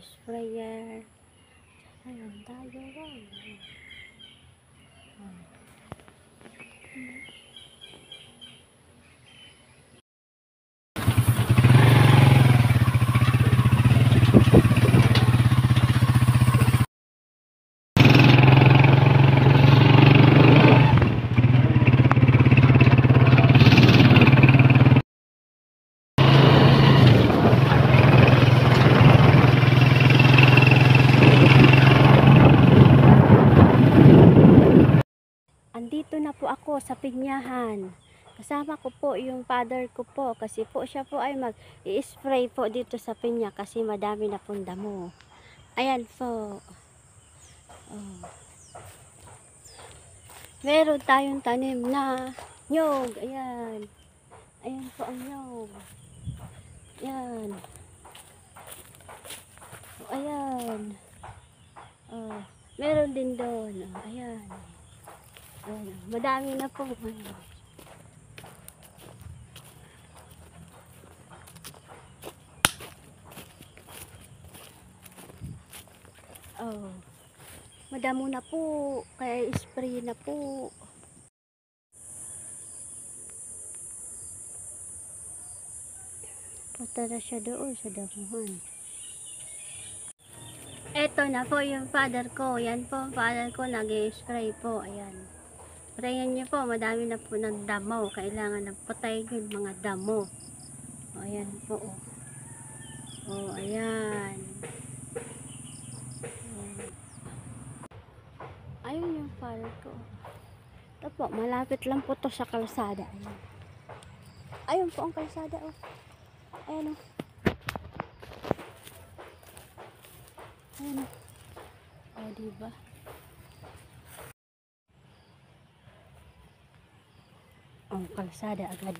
sprayer. Ayun tayo lang. Andito na po ako sa pinyahan. Kasama ko po yung father ko po kasi po siya po ay mag-i-spray po dito sa pinya kasi madami na pong damo. Ayan po. Oh. Meron tayong tanim na nyog. Ayan. Ayan po ang nyog. Ayan. Ayan. Oh. Meron din doon. Oh. Ayan. Ayan. Madami na po. Oh. Madamo na po. Kaya spray na po. Punta na siya doon sa damuhan. Eto na po yung father ko. Yan po ang father ko. Nag-spray po. Ayan. Sprayan niyo po. Madami na po ng damo. Kailangan na patayin yung mga damo. O, ayan po. O, ayan. Ayun yung father ko. Ito po. Malapit lang po to sa kalsada. Ayan. Ayun po ang kalsada. O. Ayan o. Ayan o. O, diba? Ang kalsada agad.